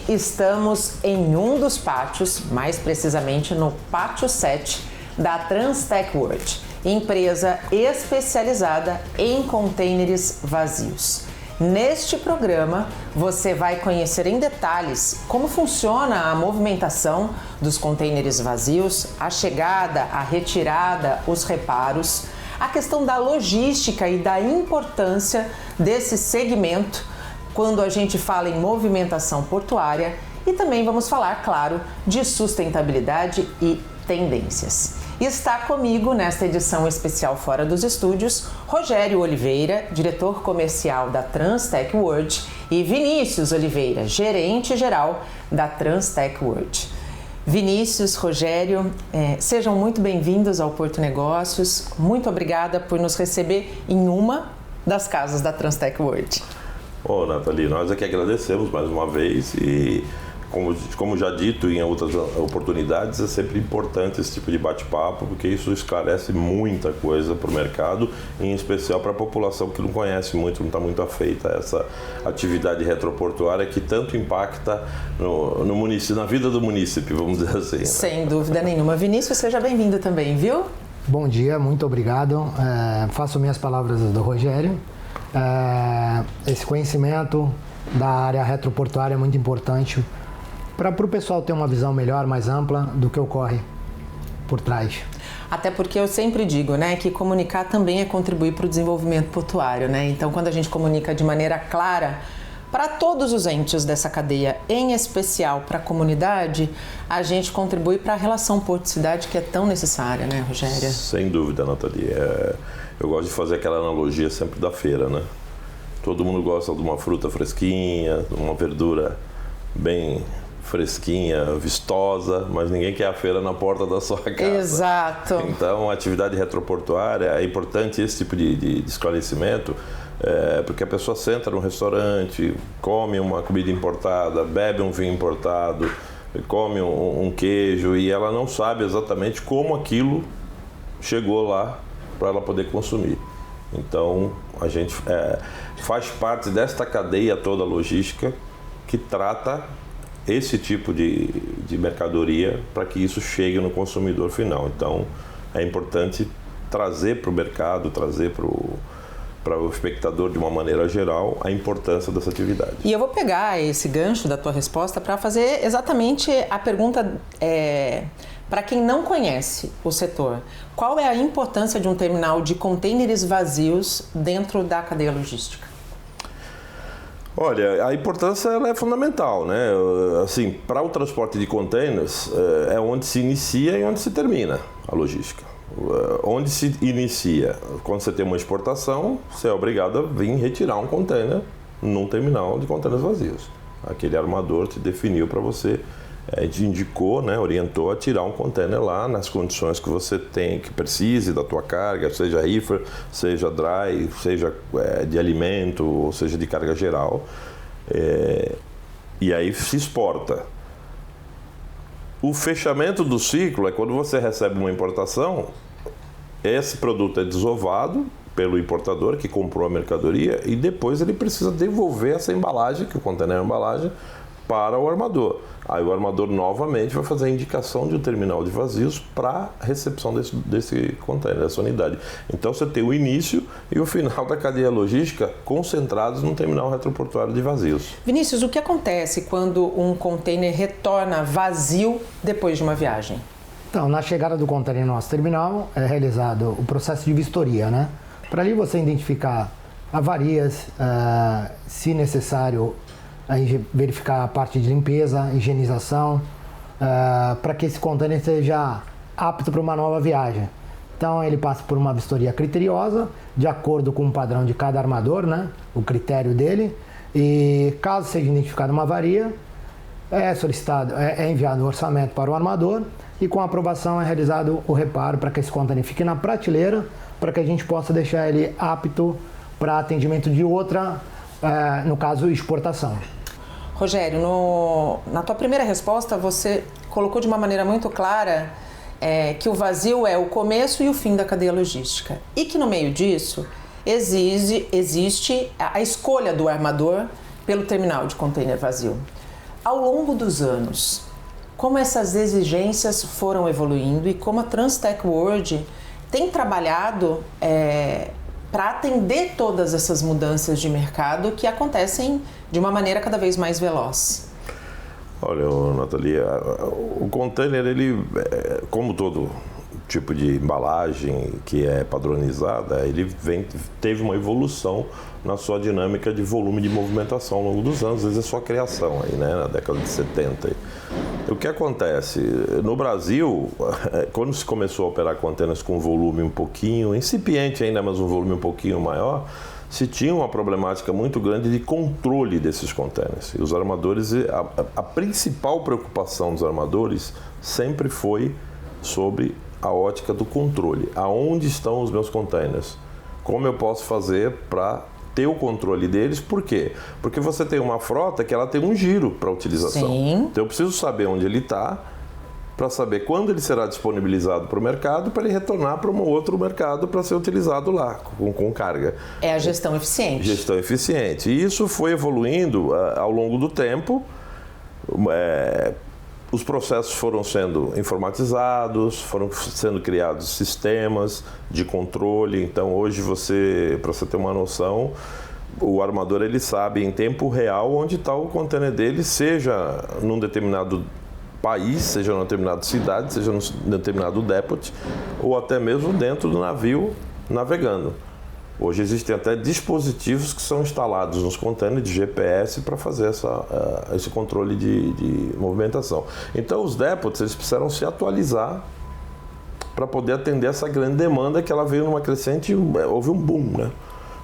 Hoje estamos em um dos pátios, mais precisamente no Pátio 7 da Transtec World, empresa especializada em contêineres vazios. Neste programa, você vai conhecer em detalhes como funciona a movimentação dos contêineres vazios, a chegada, a retirada, os reparos, a questão da logística e da importância desse segmento quando a gente fala em movimentação portuária, e também vamos falar, claro, de sustentabilidade e tendências. Está comigo nesta edição especial Fora dos Estúdios, Rogério Oliveira, diretor comercial da Transtec World, e Vinícius Oliveira, gerente-geral da Transtec World. Vinícius, Rogério, sejam muito bem-vindos ao Porto Negócios. Muito obrigada por nos receber em uma das casas da Transtec World. Ô, Nathalie, nós aqui agradecemos mais uma vez e, como já dito em outras oportunidades, é sempre importante esse tipo de bate-papo, porque isso esclarece muita coisa para o mercado, em especial para a população que não conhece muito, não está muito afeita a essa atividade retroportuária que tanto impacta no município, na vida do munícipe, vamos dizer assim. Né? Sem dúvida nenhuma. Vinícius, seja bem-vindo também, viu? Bom dia, muito obrigado. Faço minhas palavras do Rogério. Esse conhecimento da área retroportuária é muito importante para o pessoal ter uma visão melhor, mais ampla do que ocorre por trás. Até porque eu sempre digo, né, que comunicar também é contribuir para o desenvolvimento portuário, né? Então, quando a gente comunica de maneira clara para todos os entes dessa cadeia, em especial para a comunidade, a gente contribui para a relação porto-cidade que é tão necessária, né, Rogério? Sem dúvida, Nathalie. Eu gosto de fazer aquela analogia sempre da feira, né? Todo mundo gosta de uma fruta fresquinha, de uma verdura bem fresquinha, vistosa, mas ninguém quer a feira na porta da sua casa. Exato. Então, a atividade retroportuária, é importante esse tipo de esclarecimento, porque a pessoa senta num restaurante, come uma comida importada, bebe um vinho importado, come um queijo e ela não sabe exatamente como aquilo chegou lá para ela poder consumir. Então, a gente faz parte desta cadeia toda logística que trata esse tipo de mercadoria para que isso chegue no consumidor final. Então, é importante trazer para o mercado, trazer para o espectador de uma maneira geral a importância dessa atividade. E eu vou pegar esse gancho da tua resposta para fazer exatamente a pergunta para quem não conhece o setor. Qual é a importância de um terminal de contêineres vazios dentro da cadeia logística? Olha, a importância ela é fundamental, né? Assim, para o transporte de contêineres é onde se inicia e onde se termina a logística. Onde se inicia? Quando você tem uma exportação, você é obrigado a vir retirar um contêiner num terminal de contêineres vazios. Aquele armador te definiu para você, te indicou, né, orientou a tirar um contêiner lá nas condições que você tem, que precise da tua carga, seja reefer, seja dry, seja de alimento, ou seja de carga geral. E aí se exporta. O fechamento do ciclo é quando você recebe uma importação, esse produto é desovado pelo importador que comprou a mercadoria e depois ele precisa devolver essa embalagem, que o contêiner é uma embalagem, para o armador. Aí o armador novamente vai fazer a indicação de um terminal de vazios para recepção desse contêiner, dessa unidade. Então você tem o início e o final da cadeia logística concentrados num terminal retroportuário de vazios. Vinícius, o que acontece quando um contêiner retorna vazio depois de uma viagem? Então, na chegada do contêiner no nosso terminal é realizado o processo de vistoria, né? Para ali você identificar avarias, se necessário, verificar a parte de limpeza, higienização, para que esse contêiner seja apto para uma nova viagem. Então ele passa por uma vistoria criteriosa, de acordo com o padrão de cada armador, né? O critério dele, e caso seja identificada uma avaria, é enviado o orçamento para o armador e com a aprovação é realizado o reparo para que esse contêiner fique na prateleira, para que a gente possa deixar ele apto para atendimento de outra, no caso, exportação. Rogério, na tua primeira resposta, você colocou de uma maneira muito clara que o vazio é o começo e o fim da cadeia logística. E que no meio disso existe a escolha do armador pelo terminal de contêiner vazio. Ao longo dos anos, como essas exigências foram evoluindo e como a Transtech World tem trabalhado para atender todas essas mudanças de mercado que acontecem de uma maneira cada vez mais veloz? Olha, Nathalie, o container, ele, como todo tipo de embalagem que é padronizada, ele teve uma evolução na sua dinâmica de volume de movimentação ao longo dos anos, desde a sua criação aí, né, na década de 70. O que acontece? No Brasil, quando se começou a operar containers com volume um pouquinho, incipiente ainda, mas um volume um pouquinho maior, se tinha uma problemática muito grande de controle desses containers. E os armadores, a principal preocupação dos armadores sempre foi sobre a ótica do controle. Aonde estão os meus containers? Como eu posso fazer para ter o controle deles? Por quê? Porque você tem uma frota que ela tem um giro para utilização. Sim. Então eu preciso saber onde ele está, para saber quando ele será disponibilizado para o mercado, para ele retornar para um outro mercado para ser utilizado lá, com carga. É a gestão eficiente. Gestão eficiente. E isso foi evoluindo ao longo do tempo. Os processos foram sendo informatizados, foram sendo criados sistemas de controle. Então, hoje, para você ter uma noção, o armador ele sabe em tempo real onde está o container dele, seja num determinado país, seja numa determinada cidade, seja num determinado depot, ou até mesmo dentro do navio navegando. Hoje existem até dispositivos que são instalados nos containers de GPS para fazer esse controle de movimentação. Então os depots eles precisaram se atualizar para poder atender essa grande demanda que ela veio numa crescente, houve um boom, né?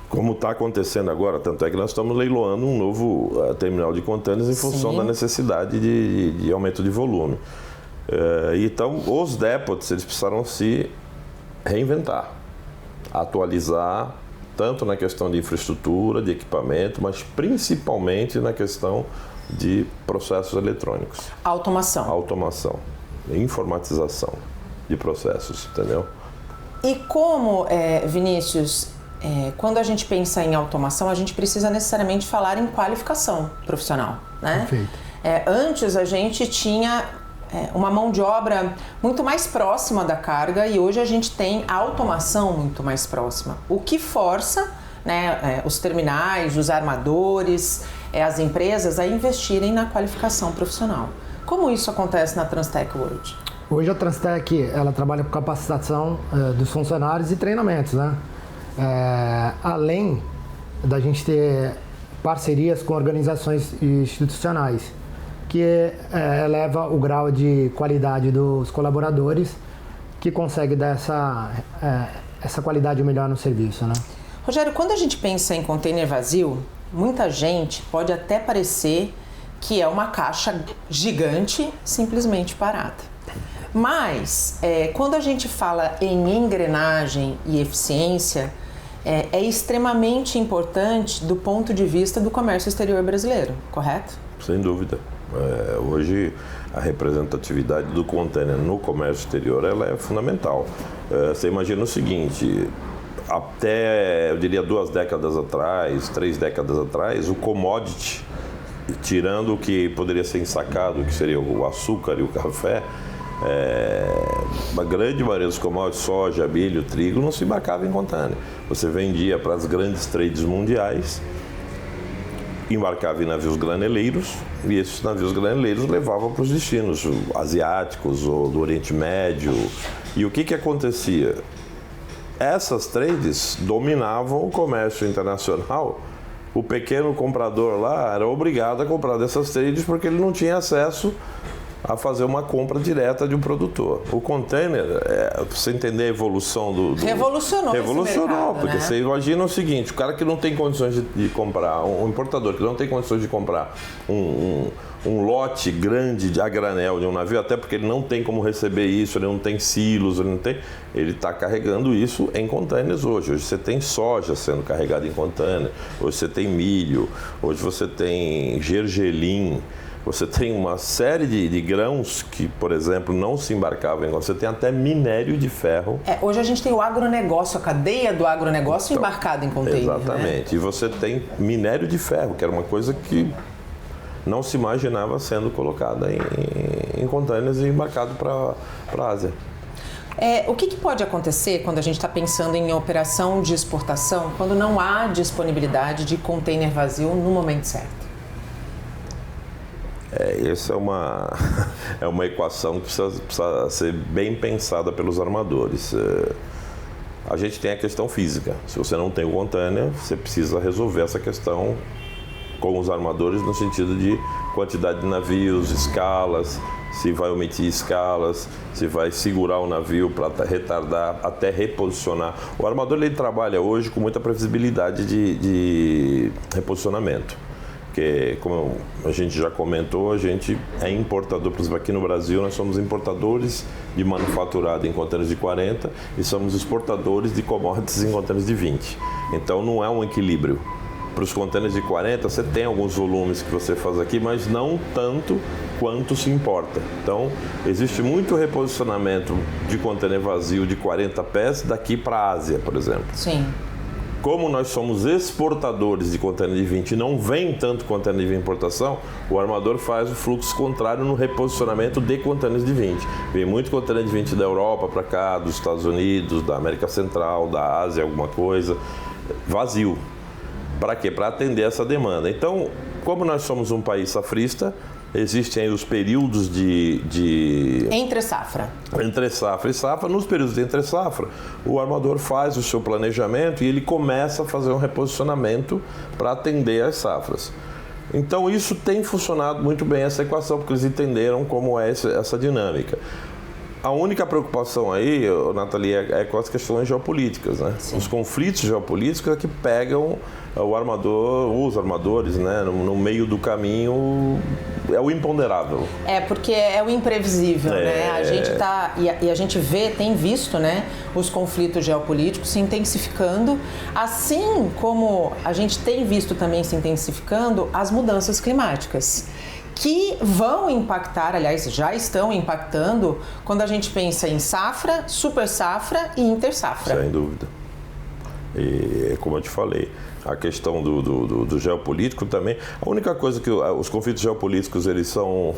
Como está acontecendo agora, tanto é que nós estamos leiloando um novo terminal de containers em função da necessidade de aumento de volume. Então os depots eles precisaram se reinventar, atualizar, tanto na questão de infraestrutura, de equipamento, mas principalmente na questão de processos eletrônicos. Automação, informatização de processos, entendeu? E como, Vinícius, quando a gente pensa em automação, a gente precisa necessariamente falar em qualificação profissional, né? Perfeito. Antes a gente tinha uma mão de obra muito mais próxima da carga e hoje a gente tem a automação muito mais próxima, o que força, né, os terminais, os armadores, as empresas a investirem na qualificação profissional. Como isso acontece na Transtech World? Hoje a Transtech ela trabalha com capacitação dos funcionários e treinamentos, né? Além da gente ter parcerias com organizações institucionais, que eleva o grau de qualidade dos colaboradores, que consegue dar essa qualidade melhor no serviço, né? Rogério, quando a gente pensa em container vazio, muita gente pode até parecer que é uma caixa gigante simplesmente parada. Mas, quando a gente fala em engrenagem e eficiência, é extremamente importante do ponto de vista do comércio exterior brasileiro, correto? Sem dúvida. Hoje a representatividade do container no comércio exterior ela é fundamental. Você imagina o seguinte, até eu diria 2 décadas atrás, 3 décadas atrás, o commodity, tirando o que poderia ser ensacado, que seria o açúcar e o café, a grande maioria dos commodities, soja, milho, trigo, não se embarcava em container. Você vendia para as grandes trades mundiais, embarcava em navios graneleiros e esses navios graneleiros levavam para os destinos asiáticos ou do Oriente Médio. E o que acontecia? Essas trades dominavam o comércio internacional. O pequeno comprador lá era obrigado a comprar dessas trades porque ele não tinha acesso a fazer uma compra direta de um produtor. O container, para você entender a evolução do... Revolucionou esse mercado, porque né? Você imagina o seguinte, o cara que não tem condições de comprar, um importador que não tem condições de comprar um lote grande a granel de um navio, até porque ele não tem como receber isso, ele não tem silos, ele está carregando isso em containers hoje. Hoje você tem soja sendo carregada em container, hoje você tem milho, hoje você tem gergelim, você tem uma série de grãos que, por exemplo, não se embarcavam. Você tem até minério de ferro. Hoje a gente tem o agronegócio, a cadeia do agronegócio embarcada em container. Exatamente. Né? E você tem minério de ferro, que era uma coisa que não se imaginava sendo colocada em contêineres e embarcado para a Ásia. O que pode acontecer quando a gente está pensando em operação de exportação, quando não há disponibilidade de container vazio no momento certo? Essa é uma equação que precisa ser bem pensada pelos armadores. A gente tem a questão física. Se você não tem o container, você precisa resolver essa questão com os armadores no sentido de quantidade de navios, escalas, se vai omitir escalas, se vai segurar o navio para retardar, até reposicionar. O armador ele trabalha hoje com muita previsibilidade de reposicionamento. Porque, como a gente já comentou, a gente é importador, por exemplo, aqui no Brasil nós somos importadores de manufaturado em contêineres de 40 e somos exportadores de commodities em contêineres de 20. Então não é um equilíbrio. Para os contêineres de 40 você tem alguns volumes que você faz aqui, mas não tanto quanto se importa. Então existe muito reposicionamento de contêiner vazio de 40 pés daqui para a Ásia, por exemplo. Sim. Como nós somos exportadores de contêiner de 20 e não vem tanto contêiner de importação, o armador faz o fluxo contrário no reposicionamento de contêineres de 20. Vem muito contêiner de 20 da Europa para cá, dos Estados Unidos, da América Central, da Ásia, alguma coisa, vazio. Para quê? Para atender essa demanda. Então, como nós somos um país safrista, existem aí os períodos de entre safra. Entre safra e safra. Nos períodos de entre safra, o armador faz o seu planejamento e ele começa a fazer um reposicionamento para atender as safras. Então isso tem funcionado muito bem, essa equação, porque eles entenderam como é essa dinâmica. A única preocupação aí, Nathalie, é com as questões geopolíticas, né? Sim. Os conflitos geopolíticos é que pegam o armador, os armadores, né, no meio do caminho, é o imponderável. Porque é o imprevisível, né? A gente a gente tem visto, né, os conflitos geopolíticos se intensificando, assim como a gente tem visto também se intensificando as mudanças climáticas, que vão impactar, aliás, já estão impactando quando a gente pensa em safra, super safra e intersafra. Sem dúvida. E como eu te falei, a questão do geopolítico também. A única coisa que os conflitos geopolíticos, eles são,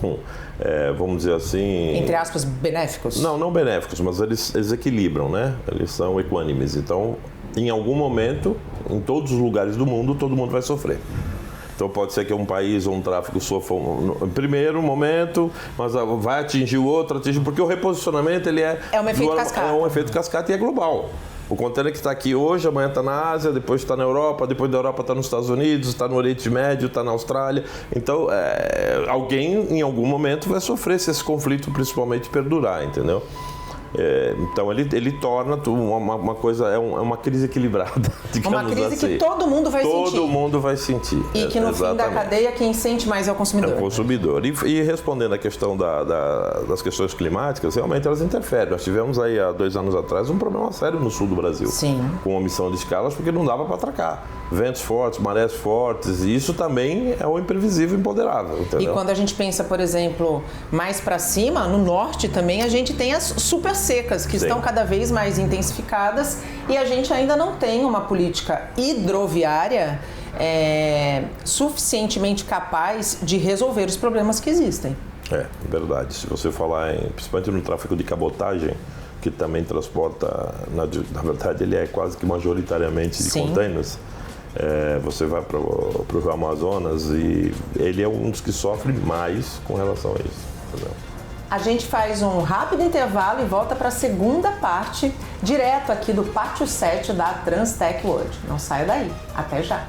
vamos dizer assim... Entre aspas, benéficos? Não benéficos, mas eles equilibram, né? Eles são equânimes. Então, em algum momento, em todos os lugares do mundo, todo mundo vai sofrer. Então pode ser que um país ou um tráfego sofra no primeiro momento, mas vai atingir o outro, porque o reposicionamento ele é um efeito cascata. É um efeito cascata e é global. O container que está aqui hoje, amanhã está na Ásia, depois está na Europa, depois da Europa está nos Estados Unidos, está no Oriente Médio, está na Austrália. Então, alguém em algum momento vai sofrer se esse conflito principalmente perdurar, entendeu? Então ele torna uma coisa, é uma crise equilibrada, digamos assim. Uma crise que todo mundo vai sentir. Todo mundo vai sentir. E que no fim da cadeia quem sente mais é o consumidor. É o consumidor. E respondendo à questão das questões climáticas, realmente elas interferem. Nós tivemos aí há 2 anos atrás um problema sério no sul do Brasil. Sim. Com omissão de escalas, porque não dava para atracar. Ventos fortes, marés fortes, e isso também é o imprevisível e imponderável. Entendeu? E quando a gente pensa, por exemplo, mais para cima, no norte também, a gente tem as super secas, que estão cada vez mais intensificadas, e a gente ainda não tem uma política hidroviária suficientemente capaz de resolver os problemas que existem. É verdade. Se você falar principalmente no tráfego de cabotagem, que também transporta, na verdade ele é quase que majoritariamente de containers, você vai para o Rio Amazonas e ele é um dos que sofre mais com relação a isso. Entendeu? A gente faz um rápido intervalo e volta para a segunda parte, direto aqui do Pátio 7 da Transtec World. Não saia daí. Até já!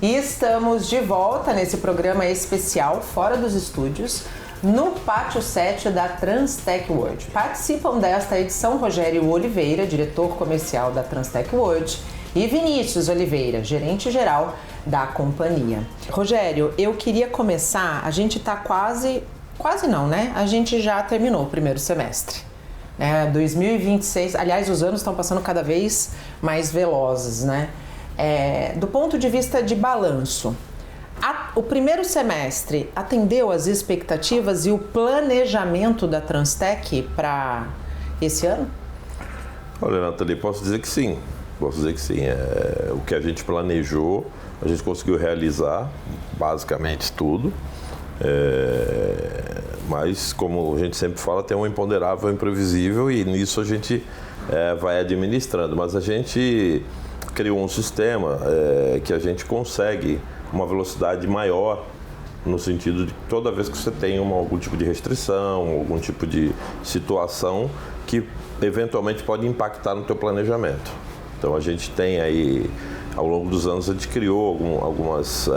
E estamos de volta nesse programa especial Fora dos Estúdios, no Pátio 7 da Transtec World. Participam desta edição Rogério Oliveira, diretor comercial da Transtec World, e Vinícius Oliveira, gerente-geral da companhia. Rogério, eu queria começar, a gente está quase não, né? A gente já terminou o primeiro semestre. 2026, aliás, os anos estão passando cada vez mais velozes, né? Do ponto de vista de balanço, o primeiro semestre atendeu às expectativas e o planejamento da Transtech para esse ano? Olha, Nathalie, posso dizer que sim. O que a gente planejou, a gente conseguiu realizar basicamente tudo. Mas, como a gente sempre fala, tem um imponderável imprevisível e nisso a gente vai administrando. Mas a gente criou um sistema que a gente consegue uma velocidade maior, no sentido de que toda vez que você tem algum tipo de restrição, algum tipo de situação que eventualmente pode impactar no teu planejamento. Então a gente tem aí, ao longo dos anos, a gente criou algumas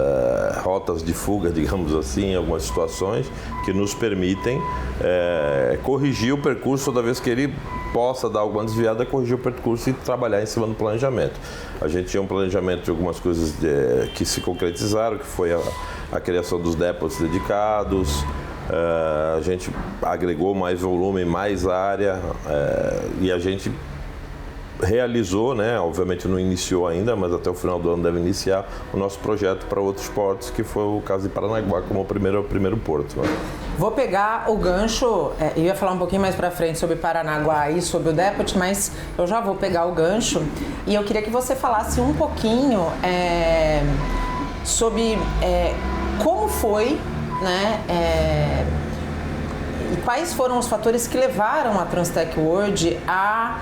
rotas de fuga, digamos assim, algumas situações que nos permitem corrigir o percurso toda vez que ele possa dar alguma desviada, corrigir o percurso e trabalhar em cima do planejamento. A gente tinha um planejamento de algumas coisas que se concretizaram, que foi a criação dos depots dedicados, a gente agregou mais volume, mais área e a gente realizou, né? Obviamente não iniciou ainda, mas até o final do ano deve iniciar o nosso projeto para outros portos, que foi o caso de Paranaguá como o primeiro porto. Né? Vou pegar o gancho, eu ia falar um pouquinho mais para frente sobre Paranaguá e sobre o Depot, mas eu já vou pegar o gancho e eu queria que você falasse um pouquinho sobre como foi, né? E quais foram os fatores que levaram a Transtech World a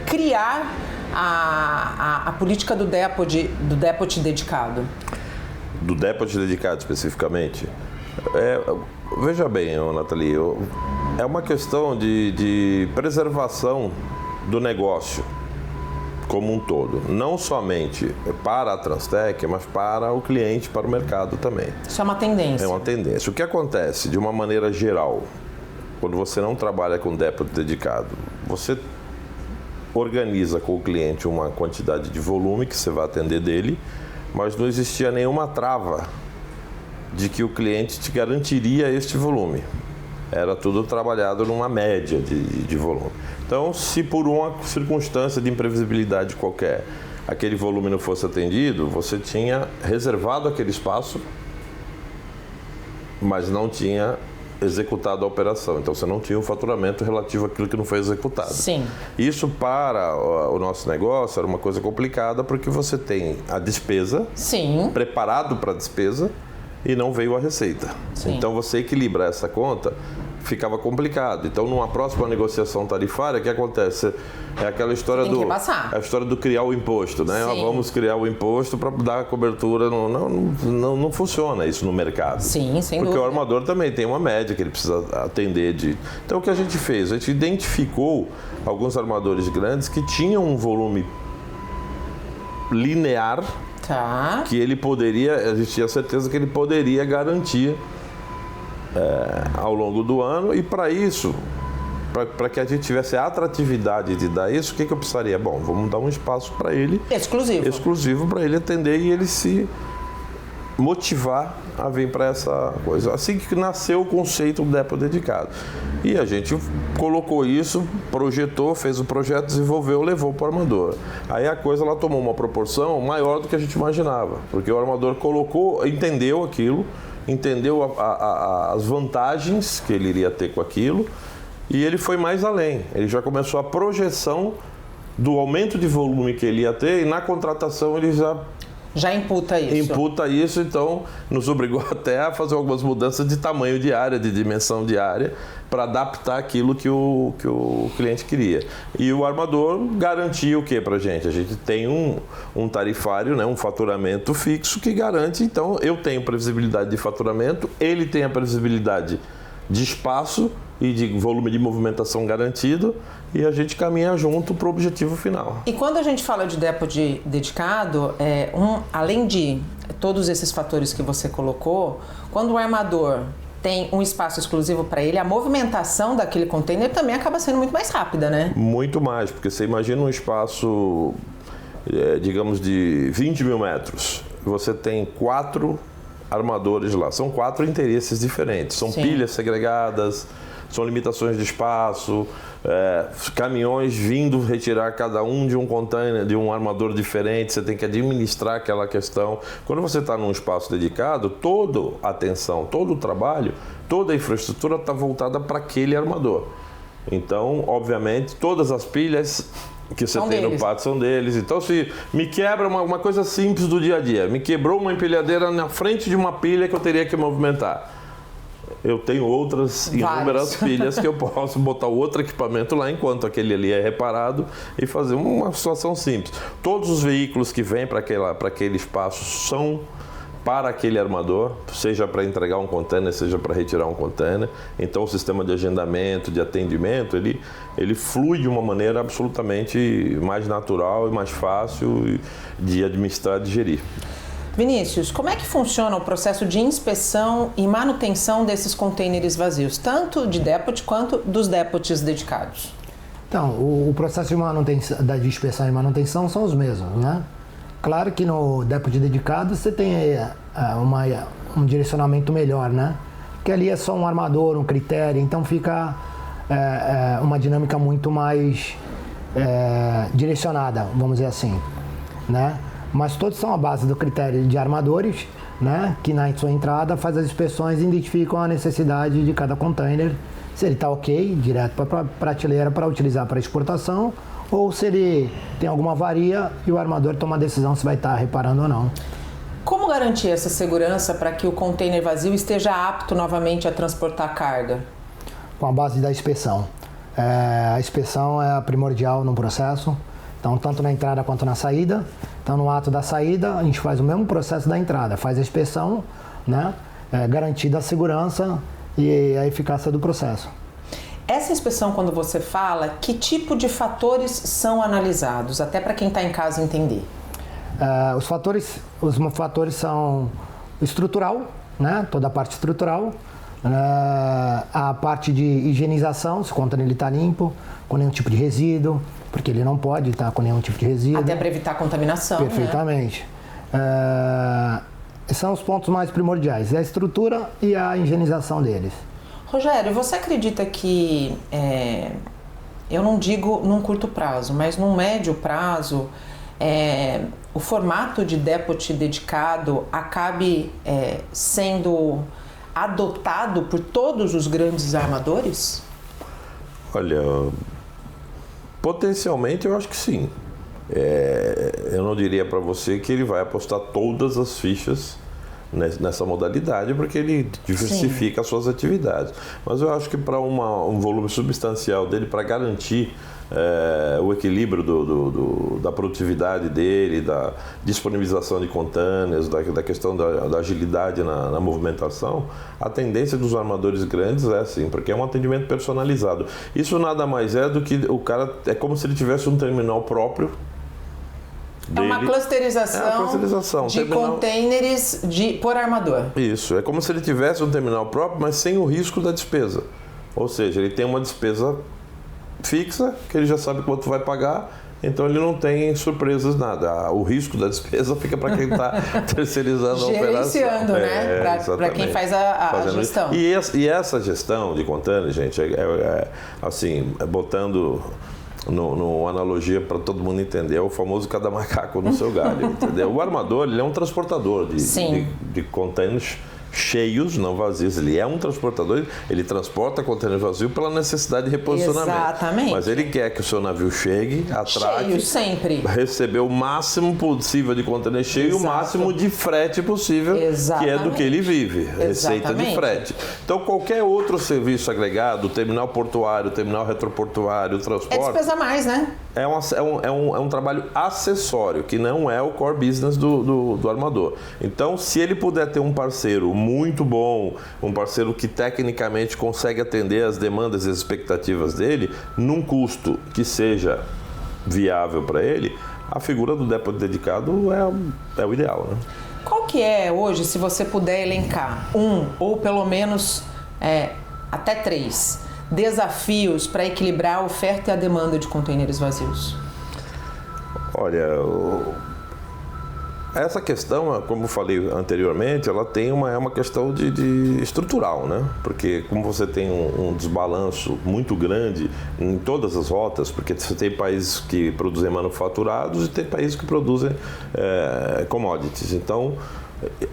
criar a política do depot dedicado? Do depot dedicado especificamente? Veja bem, Nathalie, é uma questão de preservação do negócio como um todo. Não somente para a Transtech, mas para o cliente, para o mercado também. Isso é uma tendência. É uma tendência. O que acontece, de uma maneira geral, quando você não trabalha com depot dedicado, você organiza com o cliente uma quantidade de volume que você vai atender dele, mas não existia nenhuma trava de que o cliente te garantiria este volume. Era tudo trabalhado numa média de volume. Então, se por uma circunstância de imprevisibilidade qualquer aquele volume não fosse atendido, você tinha reservado aquele espaço, mas não tinha executado a operação. Então, você não tinha um faturamento relativo àquilo que não foi executado. Sim. Isso para o nosso negócio era uma coisa complicada, porque você tem a despesa, sim, preparado para a despesa, e não veio a receita. Sim. Então, você equilibrar essa conta ficava complicado. Então, numa próxima negociação tarifária, o que acontece? É aquela história a história do criar o imposto, né? Vamos criar o imposto para dar cobertura. Não funciona isso no mercado. Sim, sem Porque dúvida. O armador também tem uma média que ele precisa atender de... Então, o que a gente fez? A gente identificou alguns armadores grandes que tinham um volume linear, tá, que ele poderia, a gente tinha certeza que ele poderia garantir ao longo do ano, e para isso, para que a gente tivesse a atratividade de dar isso, o que eu precisaria? Bom, vamos dar um espaço para ele exclusivo para ele atender e ele se motivar a vir para essa coisa. Assim que nasceu o conceito do depot dedicado. E a gente colocou isso, projetou, fez o projeto, desenvolveu, levou para o armador. Aí a coisa ela tomou uma proporção maior do que a gente imaginava, porque o armador entendeu aquilo, entendeu as vantagens que ele iria ter com aquilo, e ele foi mais além. Ele já começou a projeção do aumento de volume que ele ia ter, e na contratação ele já imputa isso. Então nos obrigou até a fazer algumas mudanças de tamanho de área, de dimensão de área, para adaptar aquilo que o cliente queria. E o armador garantia o que para a gente? A gente tem um tarifário, né, um faturamento fixo que garante, então eu tenho previsibilidade de faturamento, ele tem a previsibilidade de espaço e de volume de movimentação garantido, e a gente caminha junto para o objetivo final. E quando a gente fala de depot dedicado, além de todos esses fatores que você colocou, quando o armador tem um espaço exclusivo para ele, a movimentação daquele container também acaba sendo muito mais rápida, né? Muito mais, porque você imagina um espaço, digamos, de 20 mil metros. Você tem 4 armadores lá. São 4 interesses diferentes. São pilhas segregadas, são limitações de espaço, caminhões vindo retirar cada um de um container, de um armador diferente, você tem que administrar aquela questão. Quando você está num espaço dedicado, toda a atenção, todo o trabalho, toda a infraestrutura está voltada para aquele armador. Então, obviamente, todas as pilhas que você tem no pátio são deles. Então, se me quebra uma coisa simples do dia a dia, me quebrou uma empilhadeira na frente de uma pilha que eu teria que movimentar. Eu tenho outras inúmeras pilhas que eu posso botar outro equipamento lá enquanto aquele ali é reparado e fazer uma situação simples. Todos os veículos que vêm para aquele espaço são para aquele armador, seja para entregar um container, seja para retirar um container. Então o sistema de agendamento, de atendimento, ele flui de uma maneira absolutamente mais natural e mais fácil de administrar, de gerir. Vinícius, como é que funciona o processo de inspeção e manutenção desses containers vazios, tanto de depot quanto dos depots dedicados? Então, o processo de manutenção, de inspeção e manutenção são os mesmos, né? Claro que no depot dedicado você tem um direcionamento melhor, né? Que ali é só um armador, um critério, então fica uma dinâmica muito mais direcionada, vamos dizer assim, né? Mas todos são à base do critério de armadores, né? Que na sua entrada faz as inspeções e identificam a necessidade de cada container, se ele está ok, direto para a prateleira para utilizar para exportação, ou se ele tem alguma avaria e o armador toma a decisão se vai estar reparando ou não. Como garantir essa segurança para que o container vazio esteja apto novamente a transportar carga? Com a base da inspeção. A inspeção é primordial no processo, então tanto na entrada quanto na saída. Então no ato da saída a gente faz o mesmo processo da entrada, faz a inspeção, né? Garantida a segurança e a eficácia do processo. Essa inspeção, quando você fala, que tipo de fatores são analisados, até para quem está em casa entender? Os fatores são estrutural, né? Toda a parte estrutural, a parte de higienização, se o container está limpo, com nenhum tipo de resíduo, porque ele não pode estar com nenhum tipo de resíduo. Até para evitar contaminação. Perfeitamente. Né? São os pontos mais primordiais, a estrutura e a higienização deles. Rogério, você acredita que, eu não digo num curto prazo, mas num médio prazo, o formato de depot dedicado acabe sendo adotado por todos os grandes armadores? Olha, potencialmente eu acho que sim. Eu não diria para você que ele vai apostar todas as fichas nessa modalidade, porque ele diversifica as suas atividades. Mas eu acho que para um volume substancial dele, para garantir o equilíbrio da produtividade dele, da disponibilização de containers, da questão da agilidade na movimentação, a tendência dos armadores grandes é assim, porque é um atendimento personalizado. Isso nada mais é do que o cara, é como se ele tivesse um terminal próprio. É uma clusterização de containers por armador. Isso, é como se ele tivesse um terminal próprio, mas sem o risco da despesa. Ou seja, ele tem uma despesa fixa, que ele já sabe quanto vai pagar, então ele não tem surpresas, nada. O risco da despesa fica para quem está terceirizando a operação. Gerenciando, né? Para quem faz a gestão. E essa gestão de container, gente, assim, botando no analogia para todo mundo entender, é o famoso cada macaco no seu galho, entendeu? O armador, ele é um transportador de containers cheios, não vazios. Ele é um transportador, ele transporta container vazio pela necessidade de reposicionamento. Exatamente. Mas ele quer que o seu navio chegue, atraque, cheio sempre, receber o máximo possível de container cheio e o máximo de frete possível, que é do que ele vive, receita de frete. Então qualquer outro serviço agregado, terminal portuário, terminal retroportuário, transporte... É despesa mais, né? É um trabalho acessório, que não é o core business do armador. Então, se ele puder ter um parceiro muito bom, um parceiro que tecnicamente consegue atender as demandas e as expectativas dele, num custo que seja viável para ele, a figura do depot dedicado é o ideal, né? Qual que é hoje, se você puder elencar ou pelo menos até 3 desafios para equilibrar a oferta e a demanda de contêineres vazios? Olha, Essa questão, como eu falei anteriormente, ela tem uma questão de estrutural, né? Porque como você tem um desbalanço muito grande em todas as rotas, porque você tem países que produzem manufaturados e tem países que produzem commodities. Então,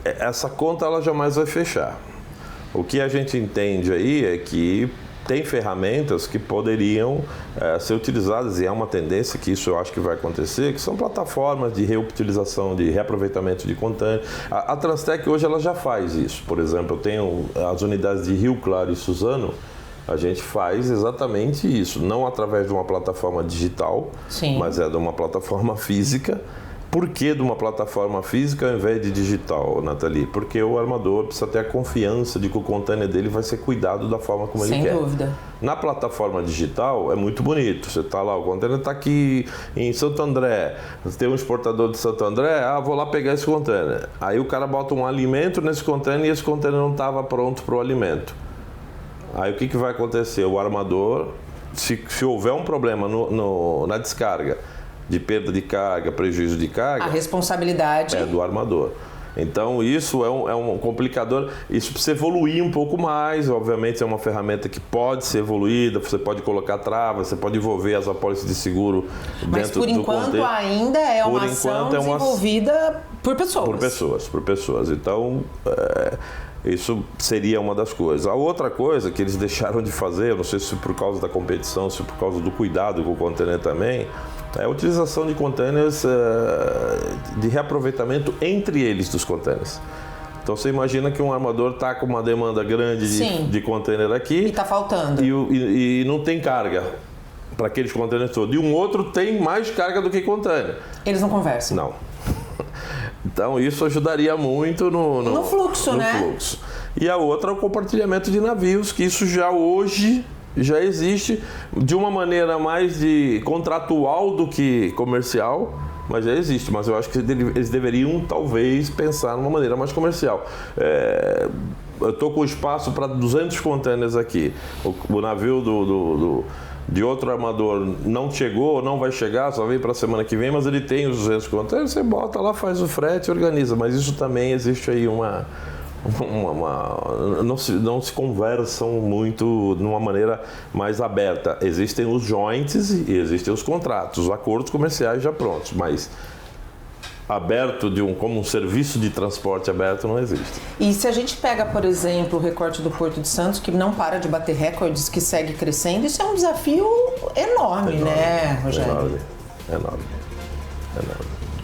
essa conta ela jamais vai fechar. O que a gente entende aí é que tem ferramentas que poderiam ser utilizadas, e é uma tendência que isso eu acho que vai acontecer, que são plataformas de reutilização, de reaproveitamento de container. A Transtec hoje ela já faz isso. Por exemplo, eu tenho as unidades de Rio Claro e Suzano, a gente faz exatamente isso, não através de uma plataforma digital, Sim. mas é de uma plataforma física. Por que de uma plataforma física ao invés de digital, Nathalie? Porque o armador precisa ter a confiança de que o container dele vai ser cuidado da forma como ele quer. Sem dúvida. Na plataforma digital é muito bonito. Você está lá, o container está aqui em Santo André, você tem um exportador de Santo André, vou lá pegar esse container. Aí o cara bota um alimento nesse container e esse container não estava pronto para o alimento. Aí o que vai acontecer? O armador, se houver um problema na descarga, de perda de carga, prejuízo de carga, a responsabilidade é do armador. Então isso é um complicador, isso precisa evoluir um pouco mais, obviamente é uma ferramenta que pode ser evoluída, você pode colocar travas, você pode envolver as apólices de seguro dentro do contexto. Mas por enquanto ainda é uma ação desenvolvida por pessoas. Por pessoas. Então, isso seria uma das coisas. A outra coisa que eles deixaram de fazer, não sei se por causa da competição, se por causa do cuidado com o container também, é a utilização de containers de reaproveitamento entre eles dos containers. Então você imagina que um armador está com uma demanda grande de container aqui. E está faltando. E não tem carga para aqueles containers todos. E um outro tem mais carga do que container. Eles não conversam? Não. Então isso ajudaria muito no fluxo, né? Fluxo. E a outra é o compartilhamento de navios, que isso hoje já existe de uma maneira mais contratual do que comercial, mas já existe. Mas eu acho que eles deveriam talvez pensar numa maneira mais comercial. Eu estou com espaço para 200 containers aqui. O navio de outro armador não chegou, não vai chegar, só vem para a semana que vem, mas ele tem os 200 containers, você bota lá, faz o frete e organiza. Mas isso também existe aí não se conversam muito de uma maneira mais aberta. Existem os joints e existem os contratos, os acordos comerciais já prontos, mas aberto como um serviço de transporte aberto não existe. E se a gente pega, por exemplo, o recorte do Porto de Santos, que não para de bater recordes, que segue crescendo, isso é um desafio enorme, né, Rogério? Enorme.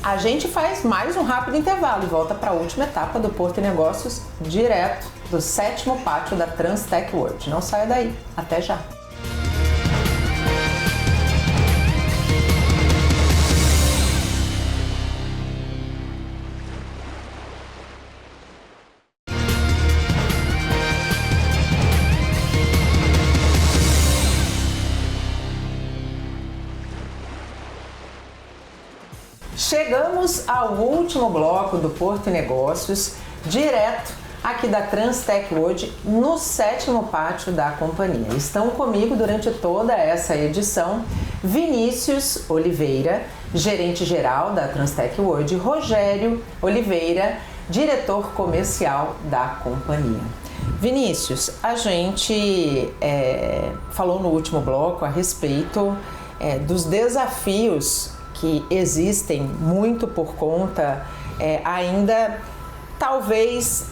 A gente faz mais um rápido intervalo e volta para a última etapa do Porto e Negócios, direto do 7º pátio da Transtec World. Não saia daí. Até já. Chegamos ao último bloco do Porto e Negócios, direto aqui da Transtec World, no 7º pátio da companhia. Estão comigo durante toda essa edição Vinícius Oliveira, gerente-geral da Transtec World, Rogério Oliveira, diretor comercial da companhia. Vinícius, a gente falou no último bloco a respeito dos desafios que existem muito por conta ainda talvez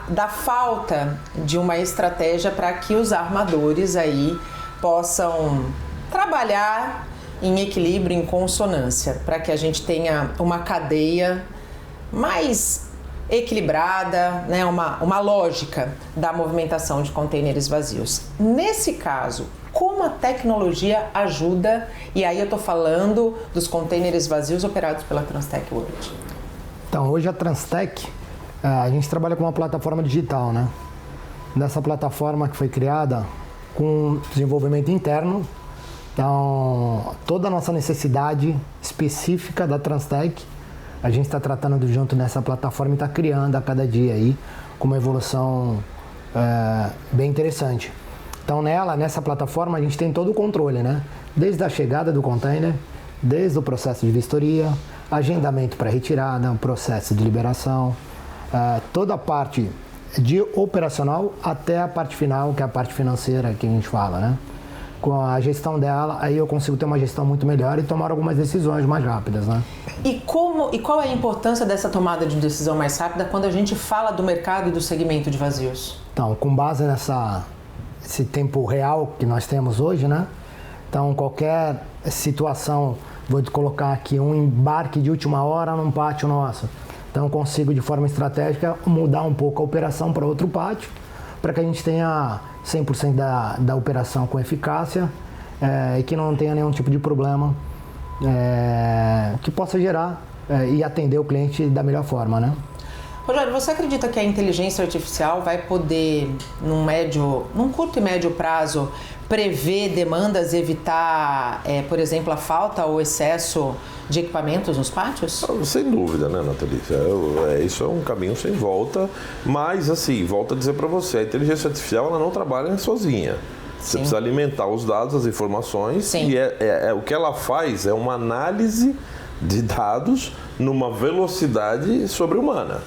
da falta de uma estratégia para que os armadores aí possam trabalhar em equilíbrio, em consonância, para que a gente tenha uma cadeia mais equilibrada, né, uma lógica da movimentação de contêineres vazios. Nesse caso, como a tecnologia ajuda, e aí eu estou falando dos contêineres vazios operados pela Transtec World. Então, hoje a Transtec, a gente trabalha com uma plataforma digital, né? Nessa plataforma que foi criada com desenvolvimento interno, então toda a nossa necessidade específica da Transtec, a gente está tratando junto nessa plataforma e está criando a cada dia aí com uma evolução bem interessante. Então nessa plataforma a gente tem todo o controle, né? Desde a chegada do container, desde o processo de vistoria, agendamento para retirada, um processo de liberação, toda a parte de operacional até a parte final, que é a parte financeira que a gente fala, né? Com a gestão dela, aí eu consigo ter uma gestão muito melhor e tomar algumas decisões mais rápidas, né? E qual é a importância dessa tomada de decisão mais rápida quando a gente fala do mercado e do segmento de vazios? Então, com base esse tempo real que nós temos hoje, né? Então, qualquer situação, vou colocar aqui um embarque de última hora num pátio nosso. Então, eu consigo, de forma estratégica, mudar um pouco a operação para outro pátio, para que a gente tenha 100% da operação com eficácia e que não tenha nenhum tipo de problema que possa gerar e atender o cliente da melhor forma, né? Rogério, você acredita que a inteligência artificial vai poder, num curto e médio prazo, prever demandas e evitar, por exemplo, a falta ou excesso de equipamentos nos pátios? Sem dúvida, né, Nathalie? Isso é um caminho sem volta, mas, assim, volto a dizer para você, a inteligência artificial ela não trabalha sozinha. Você precisa alimentar os dados, as informações. Sim. E o que ela faz é uma análise de dados numa velocidade sobre-humana.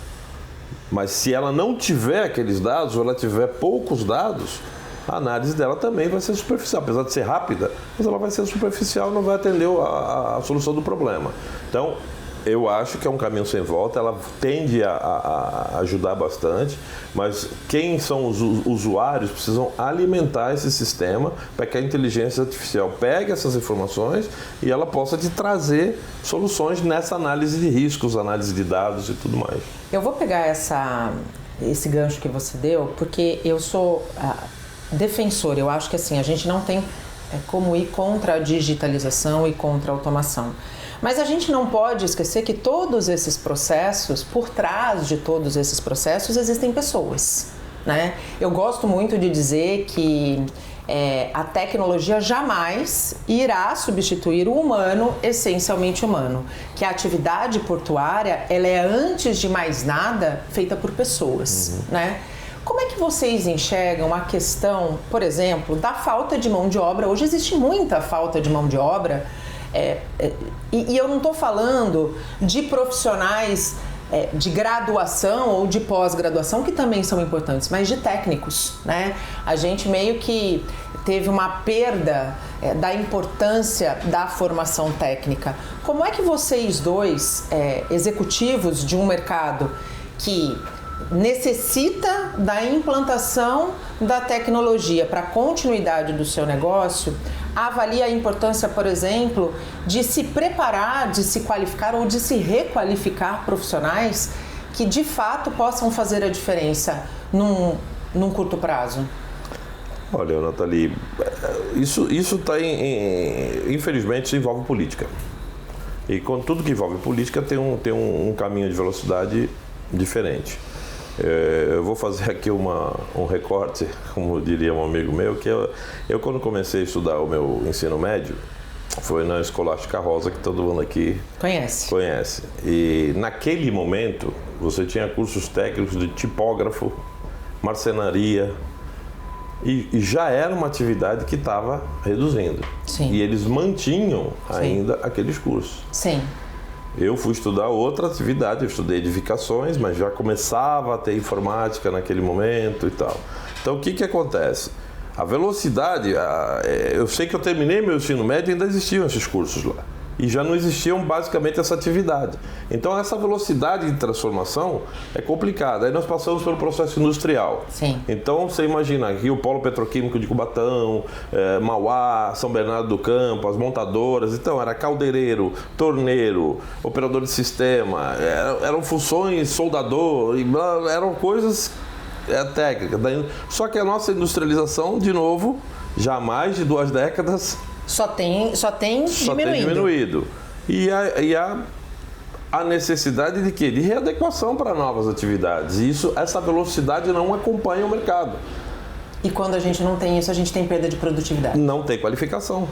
Mas se ela não tiver aqueles dados, ou ela tiver poucos dados, a análise dela também vai ser superficial, apesar de ser rápida, mas ela vai ser superficial e não vai atender a solução do problema. Então, eu acho que é um caminho sem volta, ela tende a ajudar bastante, mas quem são os usuários precisam alimentar esse sistema para que a inteligência artificial pegue essas informações e ela possa te trazer soluções nessa análise de riscos, análise de dados e tudo mais. Eu vou pegar esse gancho que você deu, porque eu sou defensor. Eu acho que assim, a gente não tem como ir contra a digitalização e contra a automação. Mas a gente não pode esquecer que todos esses processos, por trás de todos esses processos, existem pessoas, né? Eu gosto muito de dizer que a tecnologia jamais irá substituir o humano, essencialmente humano. Que a atividade portuária, ela é, antes de mais nada, feita por pessoas, né? Como é que vocês enxergam a questão, por exemplo, da falta de mão de obra? Hoje existe muita falta de mão de obra. E eu não estou falando de profissionais de graduação ou de pós-graduação, que também são importantes, mas de técnicos, né? A gente meio que teve uma perda da importância da formação técnica. Como é que vocês dois, executivos de um mercado que necessita da implantação da tecnologia para a continuidade do seu negócio, avalia a importância, por exemplo, de se preparar, de se qualificar ou de se requalificar profissionais que de fato possam fazer a diferença num curto prazo? Olha, Nathalie, isso infelizmente isso envolve política. E com tudo que envolve política tem um caminho de velocidade diferente. Eu vou fazer aqui um recorte, como diria um amigo meu, que eu quando comecei a estudar o meu ensino médio, foi na Escolástica Rosa, que todo mundo aqui conhece. E naquele momento, você tinha cursos técnicos de tipógrafo, marcenaria, e já era uma atividade que estava reduzindo. Sim. E eles mantinham ainda aqueles cursos. Sim. Eu fui estudar outra atividade, eu estudei edificações, mas já começava a ter informática naquele momento e tal. Então, o que acontece? A velocidade, eu sei que eu terminei meu ensino médio e ainda existiam esses cursos lá. E já não existiam basicamente essa atividade. Então, essa velocidade de transformação é complicada. Aí nós passamos pelo processo industrial. Sim. Então, você imagina aqui o Polo Petroquímico de Cubatão, Mauá, São Bernardo do Campo, as montadoras. Então, era caldeireiro, torneiro, operador de sistema, eram funções, soldador, e eram coisas técnicas. Só que a nossa industrialização, de novo, já há mais de 2 décadas... Só tem diminuído. E a necessidade de quê? De readequação para novas atividades. E essa velocidade não acompanha o mercado. E quando a gente não tem isso, a gente tem perda de produtividade. Não tem qualificação.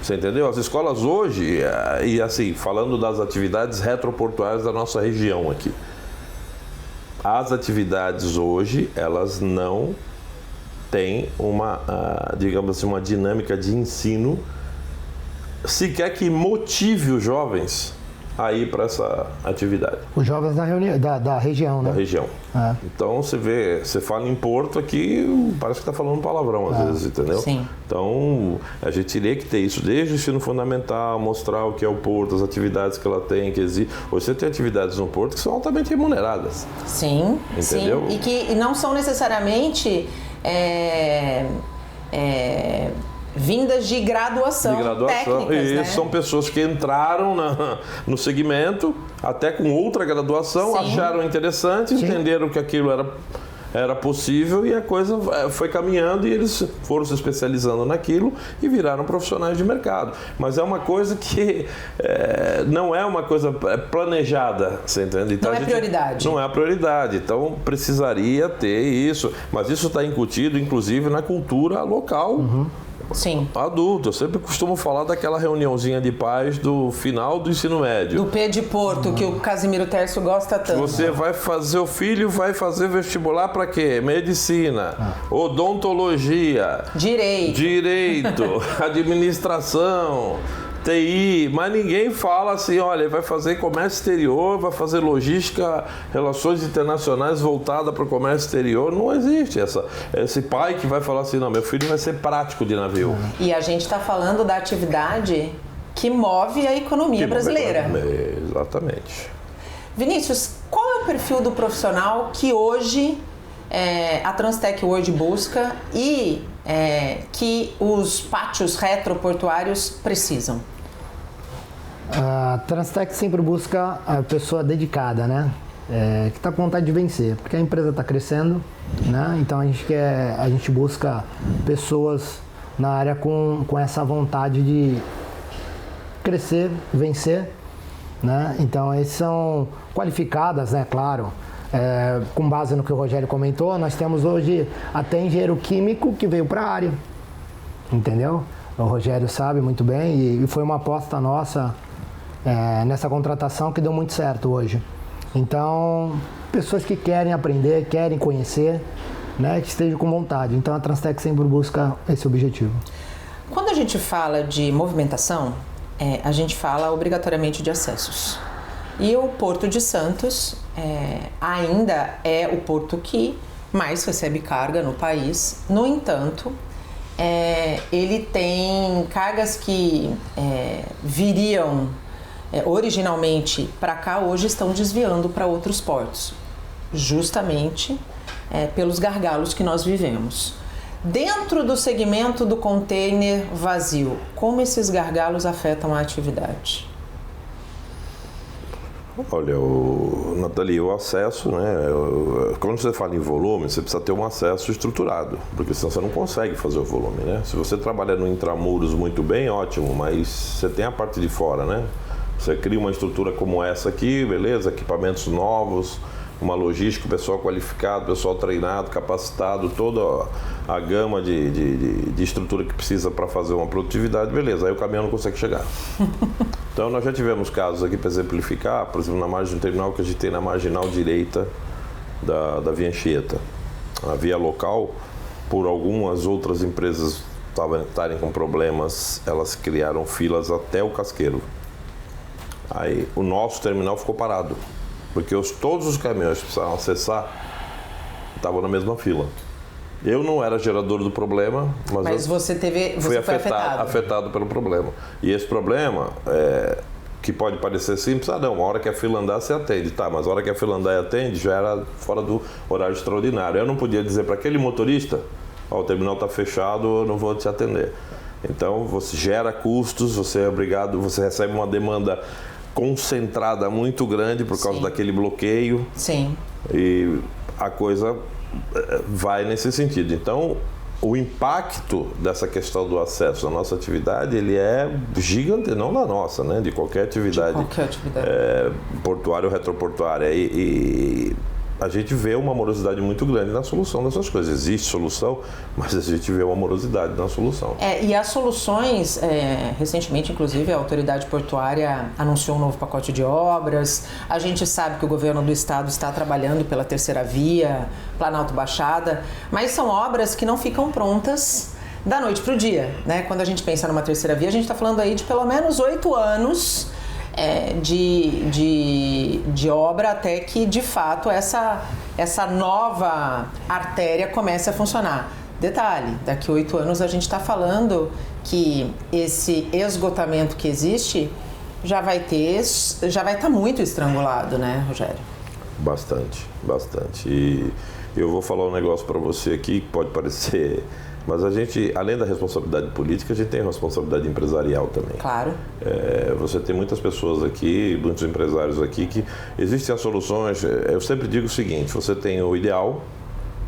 Você entendeu? As escolas hoje, e assim, falando das atividades retroportuárias da nossa região aqui. As atividades hoje, elas não tem digamos assim, uma dinâmica de ensino sequer que motive os jovens a ir para essa atividade. Os jovens da região, né? Da região. É. Então você fala em Porto aqui, parece que está falando palavrão às vezes, entendeu? Sim. Então a gente teria que ter isso desde o ensino fundamental, mostrar o que é o Porto, as atividades que ela tem, que existe. Hoje você tem atividades no Porto que são altamente remuneradas. Sim, entendeu? Sim. E que não são necessariamente vindas de graduação. Técnicas, e né? são pessoas que entraram no segmento, até com outra graduação, Sim. acharam interessante, entenderam que aquilo era possível e a coisa foi caminhando e eles foram se especializando naquilo e viraram profissionais de mercado. Mas é uma coisa que não é uma coisa planejada, você entende? Então, não é prioridade. Não é a prioridade, então precisaria ter isso, mas isso está incutido inclusive na cultura local. Sim. Adulto. Eu sempre costumo falar daquela reuniãozinha de pais do final do ensino médio. Do P de Porto, que o Casimiro Tércio gosta tanto. Você vai fazer, o filho vai fazer vestibular para quê? Medicina, odontologia, direito, administração, TI, mas ninguém fala assim, olha, vai fazer comércio exterior, vai fazer logística, relações internacionais voltada para o comércio exterior. Não existe esse pai que vai falar assim, não, meu filho vai ser prático de navio. E a gente está falando da atividade que move a economia brasileira. Exatamente. Vinícius, qual é o perfil do profissional que hoje a Transtec World busca e que os pátios retroportuários precisam? A Transtec sempre busca a pessoa dedicada, né? Que está com vontade de vencer, porque a empresa está crescendo, né? Então a gente busca pessoas na área com essa vontade de crescer, vencer, né? Então esses são qualificadas, né? Claro. Com base no que o Rogério comentou, nós temos hoje até engenheiro químico que veio para a área, entendeu? O Rogério sabe muito bem e foi uma aposta nossa nessa contratação que deu muito certo hoje. Então, pessoas que querem aprender, querem conhecer, né, que estejam com vontade. Então, a Transtec sempre busca esse objetivo. Quando a gente fala de movimentação, a gente fala obrigatoriamente de acessos. E o Porto de Santos ainda é o porto que mais recebe carga no país. No entanto, ele tem cargas que viriam originalmente para cá, hoje estão desviando para outros portos, justamente pelos gargalos que nós vivemos. Dentro do segmento do container vazio, como esses gargalos afetam a atividade? Olha, Nathalie, o acesso, né? Quando você fala em volume, você precisa ter um acesso estruturado, porque senão você não consegue fazer o volume, né? Se você trabalha no intramuros muito bem, ótimo, mas você tem a parte de fora, né? Você cria uma estrutura como essa aqui, beleza? Equipamentos novos, uma logística, pessoal qualificado, pessoal treinado, capacitado, toda a gama de estrutura que precisa para fazer uma produtividade, beleza, aí o caminhão não consegue chegar. Então nós já tivemos casos aqui para exemplificar, por exemplo, na margem do terminal que a gente tem na marginal direita da Via Anchieta. A via local, por algumas outras empresas estarem com problemas, elas criaram filas até o Casqueiro. Aí o nosso terminal ficou parado, porque todos os caminhões que precisavam acessar estavam na mesma fila. Eu não era gerador do problema, mas você foi afetado pelo problema. E esse problema, que pode parecer simples, não, a hora que a fila andar você atende, tá, mas a hora que a fila andar e atende já era fora do horário extraordinário. Eu não podia dizer para aquele motorista, o terminal está fechado, eu não vou te atender. Então você gera custos, você é obrigado, você recebe uma demanda concentrada muito grande por causa daquele bloqueio. Sim. E a coisa vai nesse sentido. Então, o impacto dessa questão do acesso à nossa atividade, ele é gigante, não da nossa, né? De qualquer atividade, portuária ou retroportuária. E a gente vê uma morosidade muito grande na solução dessas coisas. Existe solução, mas a gente vê uma morosidade na solução. E as soluções, recentemente, inclusive, a autoridade portuária anunciou um novo pacote de obras. A gente sabe que o governo do estado está trabalhando pela terceira via, Planalto Baixada, mas são obras que não ficam prontas da noite para o dia, né? Quando a gente pensa numa terceira via, a gente está falando aí de pelo menos 8 anos de obra até que, de fato, essa nova artéria comece a funcionar. Detalhe, daqui a 8 anos a gente está falando que esse esgotamento que existe já vai estar muito estrangulado, né, Rogério? Bastante. E eu vou falar um negócio para você aqui que pode parecer... Mas a gente, além da responsabilidade política, a gente tem a responsabilidade empresarial também. Claro. Você tem muitas pessoas aqui, muitos empresários aqui, que existem as soluções. Eu sempre digo o seguinte, você tem o ideal,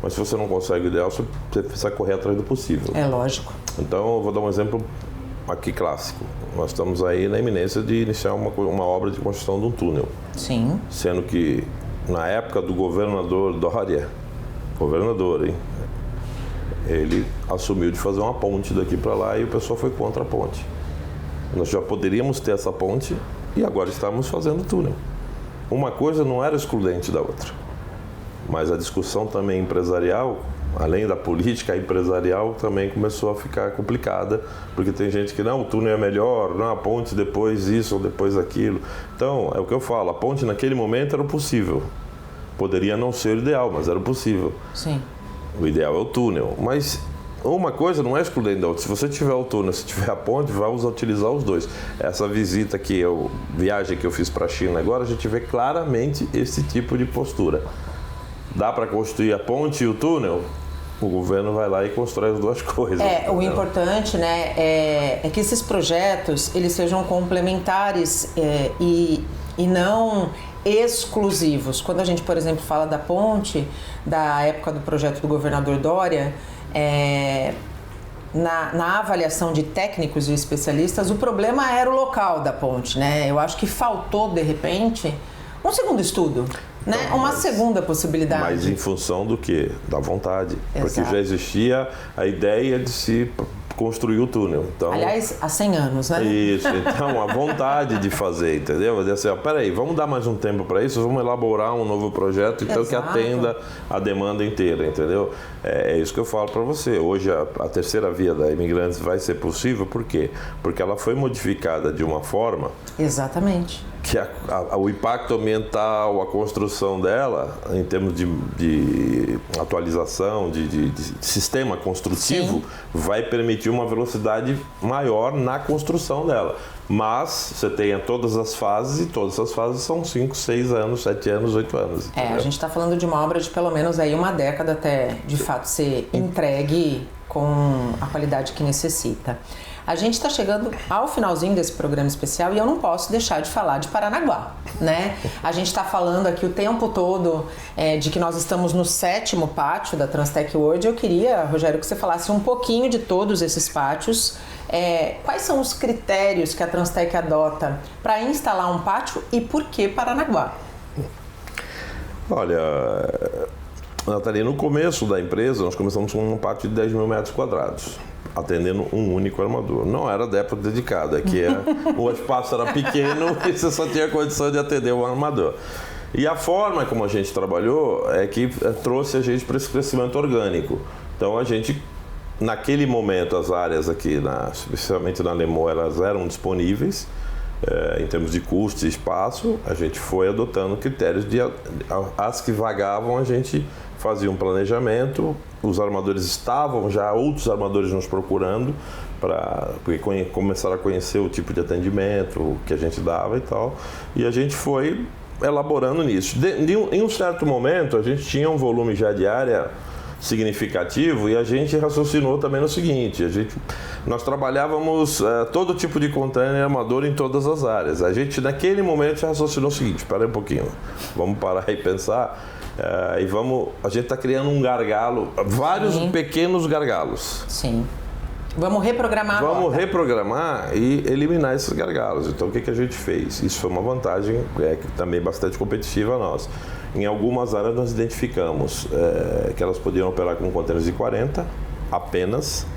mas se você não consegue o ideal, você precisa correr atrás do possível. É lógico. Então, eu vou dar um exemplo aqui clássico. Nós estamos aí na iminência de iniciar uma obra de construção de um túnel. Sim. Sendo que, na época do governador Dória, ele assumiu de fazer uma ponte daqui para lá e o pessoal foi contra a ponte. Nós já poderíamos ter essa ponte e agora estamos fazendo túnel. Uma coisa não era excludente da outra, mas a discussão também empresarial, além da política empresarial, também começou a ficar complicada, porque tem gente que não, o túnel é melhor, não, a ponte depois isso ou depois aquilo. Então, é o que eu falo, a ponte naquele momento era o possível. Poderia não ser o ideal, mas era o possível. Sim. O ideal é o túnel, mas uma coisa não é excludente da outra. Se você tiver o túnel, se tiver a ponte, vamos utilizar os dois. Essa viagem que eu fiz para a China agora, a gente vê claramente esse tipo de postura. Dá para construir a ponte e o túnel? O governo vai lá e constrói as duas coisas. O importante, né, é que esses projetos eles sejam complementares e não exclusivos. Quando a gente, por exemplo, fala da ponte, da época do projeto do governador Dória, na avaliação de técnicos e especialistas, o problema era o local da ponte, né? Eu acho que faltou, de repente, um segundo estudo, né? Então, uma segunda possibilidade. Mas em função do quê? Da vontade. Exato. Porque já existia a ideia de se construir o túnel. Então, aliás, há 100 anos, né? Isso, então a vontade de fazer, entendeu? Dizer assim, peraí, vamos dar mais um tempo para isso, vamos elaborar um novo projeto então Exato. que atenda a demanda inteira, entendeu? É isso que eu falo para você. Hoje a terceira via da Imigrantes vai ser possível, por quê? Porque ela foi modificada de uma forma... Exatamente. Que o impacto ambiental, a construção dela, em termos de atualização, de sistema construtivo, sim, vai permitir uma velocidade maior na construção dela. Mas você tem todas as fases, e todas as fases são 5, 6 anos, 7 anos, 8 anos. Entendeu? A gente está falando de uma obra de pelo menos aí uma década até, de fato, ser entregue com a qualidade que necessita. A gente está chegando ao finalzinho desse programa especial e eu não posso deixar de falar de Paranaguá, né? A gente está falando aqui o tempo todo de que nós estamos no 7º pátio da Transtech World. Eu queria, Rogério, que você falasse um pouquinho de todos esses pátios. Quais são os critérios que a Transtech adota para instalar um pátio e por que Paranaguá? Olha, Nathalie, no começo da empresa nós começamos com um pátio de 10 mil metros quadrados. Atendendo um único armador. Não era dépôt dedicado, o espaço era pequeno e você só tinha condição de atender um armador. E a forma como a gente trabalhou é que trouxe a gente para esse crescimento orgânico. Então a gente, naquele momento, as áreas aqui, especialmente na Lemo, elas eram disponíveis. Em termos de custo e espaço, a gente foi adotando critérios as que vagavam, a gente fazia um planejamento, os armadores estavam já, outros armadores nos procurando, porque começaram a conhecer o tipo de atendimento, o que a gente dava e tal, e a gente foi elaborando nisso. Em um certo momento, a gente tinha um volume já de área significativo e a gente raciocinou também no seguinte, nós trabalhávamos todo tipo de container armador em todas as áreas. A gente naquele momento raciocinou o seguinte, espera aí um pouquinho, vamos parar e pensar a gente está criando um gargalo, vários Sim. pequenos gargalos. Sim. Vamos reprogramar reprogramar e eliminar esses gargalos. Então o que a gente fez? Isso foi uma vantagem também bastante competitiva a nós. Em algumas áreas nós identificamos que elas podiam operar com containers de 40 apenas.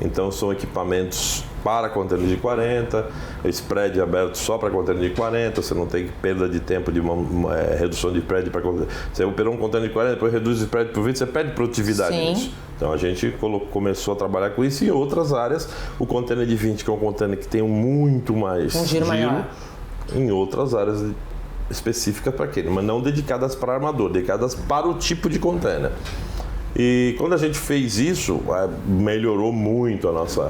Então são equipamentos para containers de 40, spread aberto só para container de 40, você não tem perda de tempo de redução de spread para container. Você operou um container de 40, depois reduz o spread para 20, você perde produtividade nisso. Então a gente começou a trabalhar com isso e em outras áreas, o container de 20, que é um container que tem muito mais giro maior. em outras áreas específicas para aquele, mas não dedicadas para armador, dedicadas para o tipo de container. E quando a gente fez isso, melhorou muito a nossa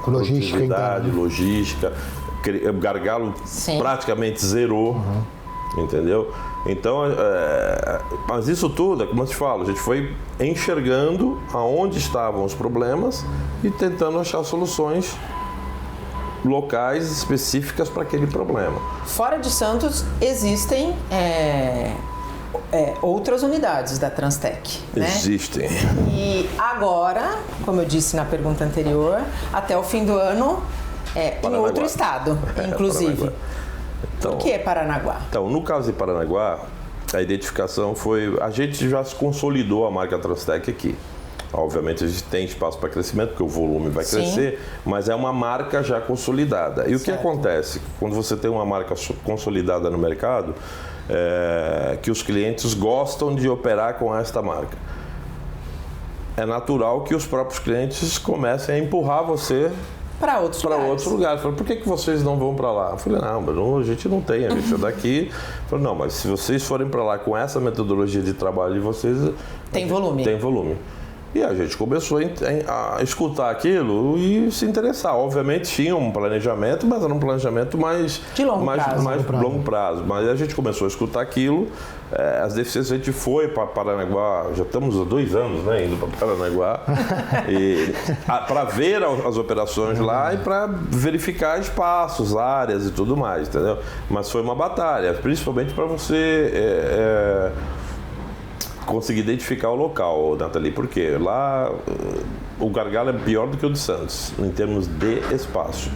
produtividade, logística. O gargalo praticamente zerou, entendeu? Então, mas isso tudo, como eu te falo, a gente foi enxergando aonde estavam os problemas e tentando achar soluções locais específicas para aquele problema. Fora de Santos, existem outras unidades da Transtec, né? Existem. E agora, como eu disse na pergunta anterior, até o fim do ano, em outro estado, inclusive. Então, por que Paranaguá? Então, no caso de Paranaguá, a identificação foi... A gente já se consolidou a marca Transtec aqui. Obviamente, a gente tem espaço para crescimento, porque o volume vai crescer, mas é uma marca já consolidada. E o que acontece? Quando você tem uma marca consolidada no mercado, que os clientes gostam de operar com esta marca. É natural que os próprios clientes comecem a empurrar você para outros lugares. Falei, por que vocês não vão para lá? Eu falei, não, mas a gente não tem, a gente é daqui. Eu falei, não, mas se vocês forem para lá com essa metodologia de trabalho de vocês... Tem volume. Tem volume. E a gente começou a escutar aquilo e se interessar. Obviamente tinha um planejamento, mas era um planejamento mais de longo prazo. Mas a gente começou a escutar aquilo. As deficiências, a gente foi para Paranaguá, já estamos há 2 anos, né, indo para Paranaguá, para ver as operações lá e para verificar espaços, áreas e tudo mais, entendeu? Mas foi uma batalha, principalmente para você... conseguir identificar o local, Nathalie, porque lá o gargalo é pior do que o de Santos, em termos de espaço.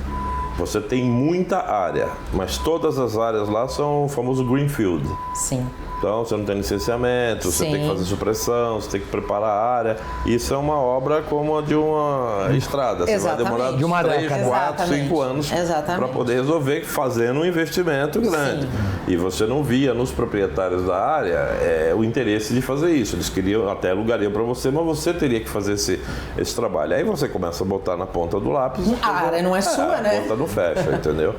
Você tem muita área, mas todas as áreas lá são o famoso greenfield. Sim. Então, você não tem licenciamento, você tem que fazer supressão, você tem que preparar a área. Isso é uma obra como a de uma estrada. Você vai demorar de uma 3, 4, 5 anos para poder resolver, fazendo um investimento grande. E você não via nos proprietários da área o interesse de fazer isso. Eles queriam, até alugariam para você, mas você teria que fazer esse trabalho. Aí você começa a botar na ponta do lápis. A área não é sua, né? A ponta não fecha, entendeu?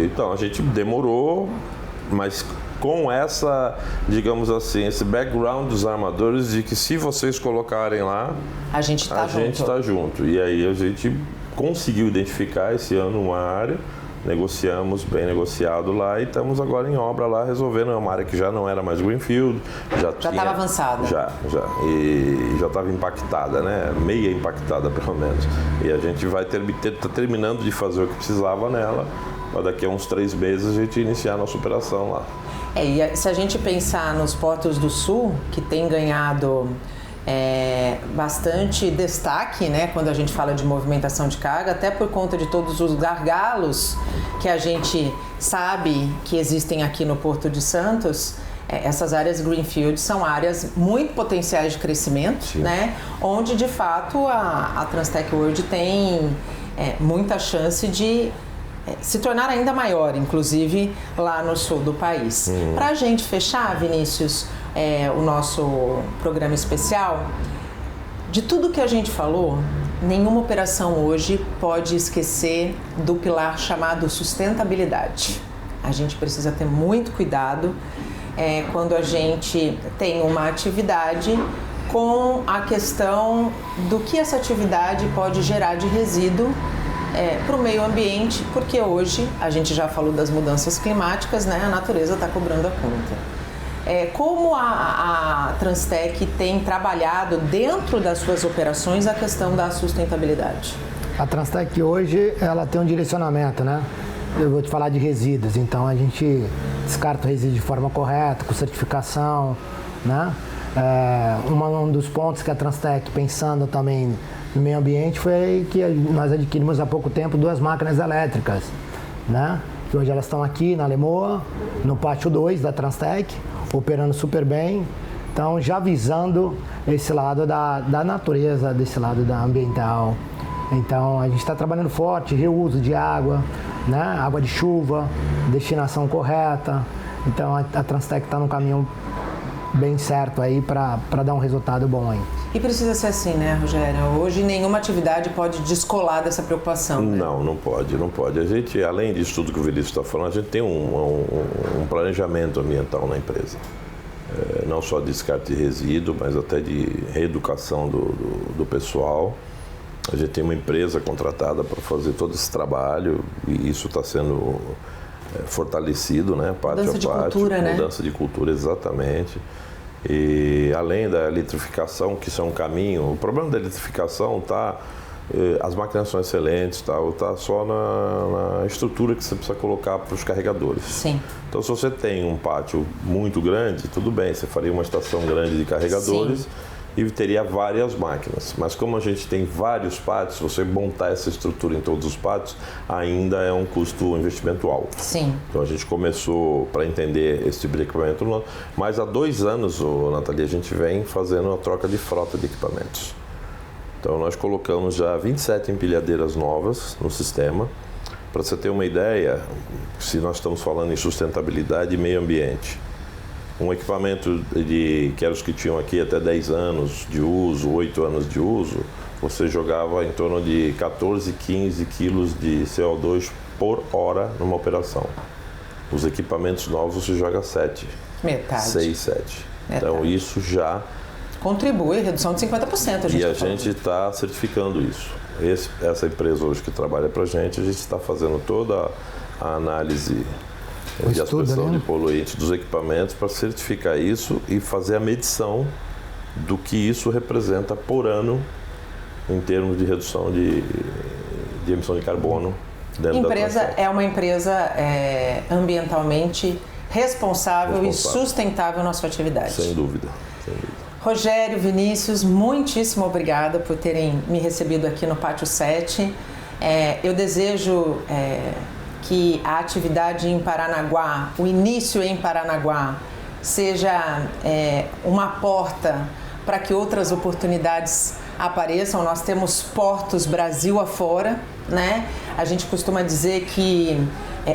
Então, a gente demorou, mas... com essa, digamos assim, esse background dos armadores de que se vocês colocarem lá, a gente está junto. E aí a gente conseguiu identificar esse ano uma área, negociamos, bem negociado lá, e estamos agora em obra lá, resolvendo. É uma área que já não era mais greenfield, já estava avançada. Já. E já estava impactada, né? Meia impactada, pelo menos. E a gente vai tá terminando de fazer o que precisava nela, para daqui a uns 3 meses a gente iniciar a nossa operação lá. E se a gente pensar nos portos do Sul, que tem ganhado bastante destaque, né, quando a gente fala de movimentação de carga, até por conta de todos os gargalos que a gente sabe que existem aqui no Porto de Santos, essas áreas greenfield são áreas muito potenciais de crescimento, né, onde de fato a Transtec World tem muita chance de se tornar ainda maior, inclusive lá no sul do país. Para a gente fechar, Vinícius, o nosso programa especial, de tudo que a gente falou, nenhuma operação hoje pode esquecer do pilar chamado sustentabilidade. A gente precisa ter muito cuidado quando a gente tem uma atividade com a questão do que essa atividade pode gerar de resíduo para o meio ambiente, porque hoje a gente já falou das mudanças climáticas, né? A natureza está cobrando a conta. Como a Transtec tem trabalhado dentro das suas operações a questão da sustentabilidade? A Transtec hoje ela tem um direcionamento, né? Eu vou te falar de resíduos, então a gente descarta o resíduo de forma correta, com certificação, né? Um dos pontos que a Transtec, pensando também no meio ambiente, foi que nós adquirimos há pouco tempo 2 máquinas elétricas, né? Que hoje elas estão aqui na Lemoa, no pátio 2 da Transtec, operando super bem. Então, já visando esse lado da natureza, desse lado da ambiental. Então, a gente está trabalhando forte, reuso de água, né? Água de chuva, destinação correta. Então, a Transtec está no caminho bem certo aí para dar um resultado bom aí. E precisa ser assim, né, Rogério? Hoje nenhuma atividade pode descolar dessa preocupação. Né? Não pode. A gente, além disso tudo que o Vinícius está falando, a gente tem um planejamento ambiental na empresa. Não só de descarte de resíduo, mas até de reeducação do pessoal. A gente tem uma empresa contratada para fazer todo esse trabalho e isso está sendo fortalecido, né? Parte mudança a de parte, cultura, né? Mudança de cultura, exatamente. E além da eletrificação, que isso é um caminho, o problema da eletrificação está, as máquinas são excelentes, está só na estrutura que você precisa colocar para os carregadores. Sim. Então, se você tem um pátio muito grande, tudo bem, você faria uma estação grande de carregadores. Sim. E teria várias máquinas. Mas como a gente tem vários pátios, você montar essa estrutura em todos os pátios ainda é um investimento alto. Sim. Então a gente começou para entender esse tipo de equipamento, mas há 2 anos, Nathalie, a gente vem fazendo a troca de frota de equipamentos. Então nós colocamos já 27 empilhadeiras novas no sistema. Para você ter uma ideia, se nós estamos falando em sustentabilidade e meio ambiente, um equipamento que era os que tinham aqui até 10 anos de uso, 8 anos de uso, você jogava em torno de 14, 15 quilos de CO2 por hora numa operação. Os equipamentos novos você joga 7. Metade. 6, 7. Metade. Então isso já contribui, redução de 50%. E a gente está certificando isso. Essa empresa hoje que trabalha para a gente está fazendo toda a análise de aspersão de poluentes dos equipamentos para certificar isso e fazer a medição do que isso representa por ano em termos de redução de emissão de carbono dentro da empresa. É uma empresa ambientalmente responsável e sustentável na sua atividade. Sem dúvida. Rogério, Vinícius, muitíssimo obrigada por terem me recebido aqui no Pátio 7. Eu desejo que a atividade em Paranaguá, o início em Paranaguá, seja uma porta para que outras oportunidades apareçam. Nós temos portos Brasil afora, né? A gente costuma dizer que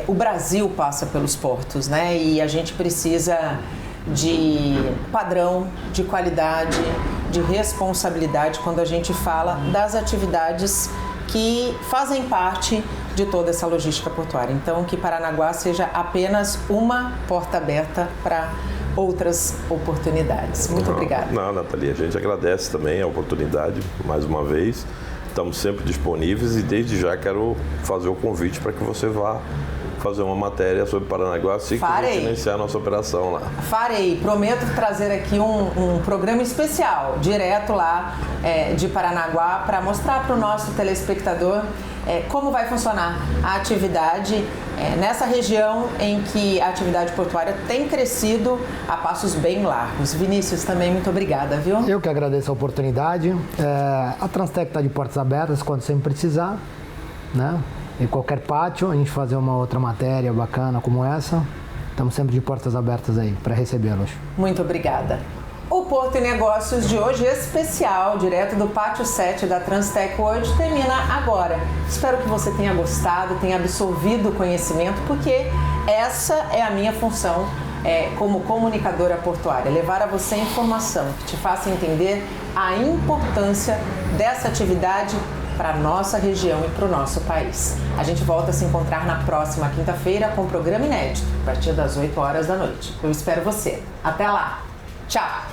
o Brasil passa pelos portos, né? E a gente precisa de padrão, de qualidade, de responsabilidade quando a gente fala das atividades que fazem parte de toda essa logística portuária. Então, que Paranaguá seja apenas uma porta aberta para outras oportunidades. Muito obrigada. Não, Nathalie, a gente agradece também a oportunidade, mais uma vez. Estamos sempre disponíveis e desde já quero fazer o convite para que você vá fazer uma matéria sobre Paranaguá assim que a gente iniciar a nossa operação lá. Farei. Prometo trazer aqui um programa especial, direto lá de Paranaguá, para mostrar para o nosso telespectador como vai funcionar a atividade nessa região em que a atividade portuária tem crescido a passos bem largos. Vinícius, também muito obrigada, viu? Eu que agradeço a oportunidade. A Transtec está de portas abertas quando sempre precisar, né? Em qualquer pátio, a gente fazer uma outra matéria bacana como essa. Estamos sempre de portas abertas aí para recebê-los. Muito obrigada. O Porto e Negócios de hoje, especial, direto do Pátio 7 da Transtec World, termina agora. Espero que você tenha gostado, tenha absorvido o conhecimento, porque essa é a minha função como comunicadora portuária, levar a você informação que te faça entender a importância dessa atividade para a nossa região e para o nosso país. A gente volta a se encontrar na próxima quinta-feira com um programa inédito, a partir das 8 horas da noite. Eu espero você. Até lá. Tchau!